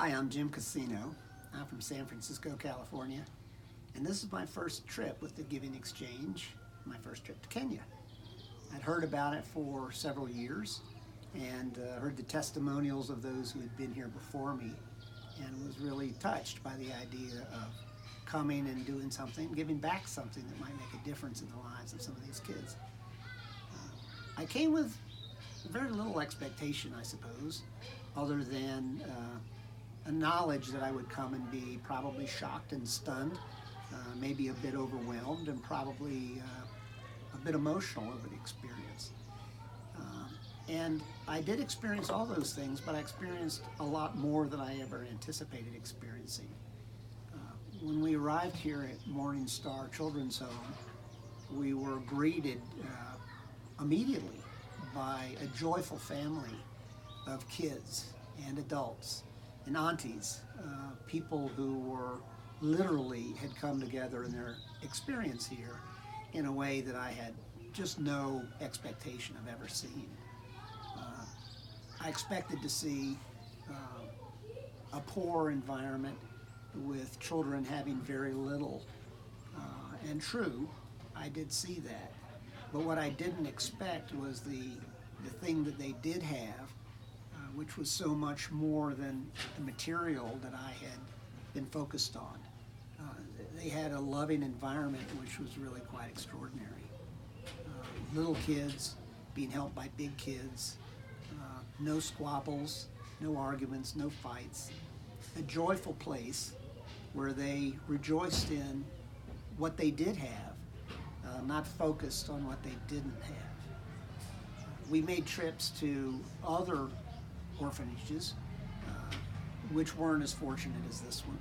Hi, I'm Jim Casino. I'm from San Francisco, California, and this is my first trip with the Giving Exchange, my first trip to Kenya. I'd heard about it for several years and heard the testimonials of those who had been here before me and was really touched by the idea of coming and doing something, giving back something that might make a difference in the lives of some of these kids. I came with very little expectation, I suppose, other than a knowledge that I would come and be probably shocked and stunned, maybe a bit overwhelmed, and probably a bit emotional over the experience. And I did experience all those things, but I experienced a lot more than I ever anticipated experiencing. When we arrived here at Morning Star Children's Home, we were greeted immediately by a joyful family of kids and adults and aunties, people who were literally had come together in their experience here in a way that I had just no expectation of ever seeing. I expected to see a poor environment with children having very little, and true, I did see that. But what I didn't expect was the thing that they did have, which was so much more than the material that I had been focused on. They had a loving environment which was really quite extraordinary. Little kids being helped by big kids, no squabbles, no arguments, no fights. A joyful place where they rejoiced in what they did have, not focused on what they didn't have. We made trips to other orphanages, which weren't as fortunate as this one.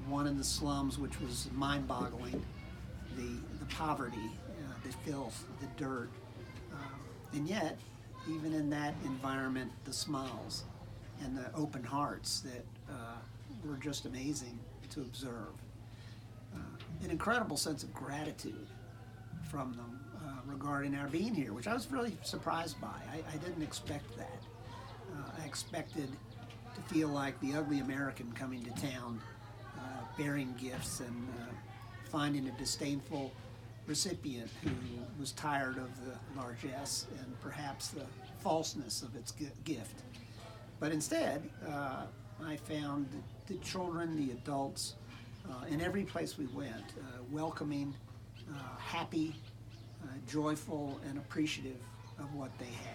One in the slums, which was mind-boggling, the poverty, the filth, the dirt, and yet, even in that environment, the smiles and the open hearts that were just amazing to observe. An incredible sense of gratitude from them regarding our being here, which I was really surprised by. I didn't expect that. I expected to feel like the ugly American coming to town, bearing gifts and finding a disdainful recipient who was tired of the largesse and perhaps the falseness of its gift. But instead, I found the children, the adults, in every place we went, welcoming, happy, joyful, and appreciative of what they had.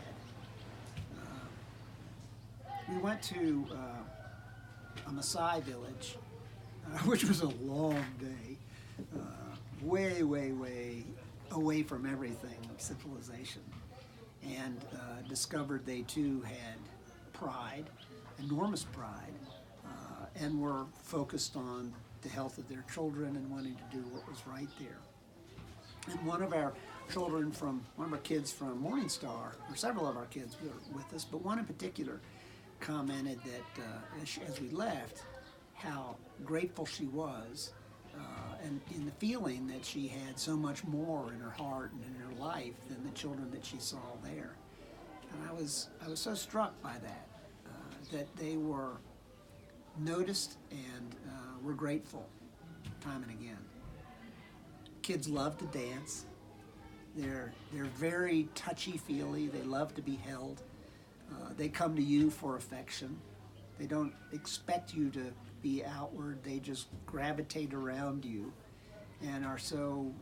We went to a Maasai village, which was a long day, way, way, way away from everything of civilization, and discovered they too had pride, enormous pride, and were focused on the health of their children and wanting to do what was right there. And one of our kids from Morning Star, or several of our kids were with us, but one in particular commented that as we left, how grateful she was, and in the feeling that she had so much more in her heart and in her life than the children that she saw there. And I was so struck by that, that they were noticed and were grateful time and again. Kids love to dance. They're very touchy-feely. They love to be held. They come to you for affection. They don't expect you to be outward. They just gravitate around you and are so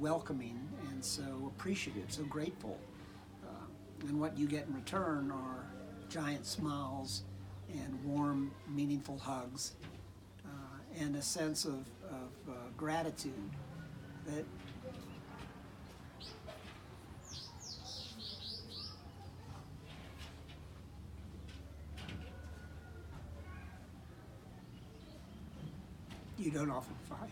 welcoming and so appreciative, so grateful. And what you get in return are giant smiles and warm, meaningful hugs, and a sense of gratitude that you don't often find.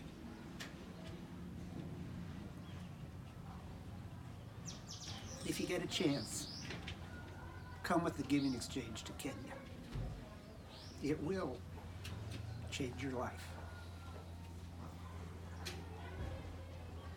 If you get a chance, come with the Giving Exchange to Kenya. It will change your life.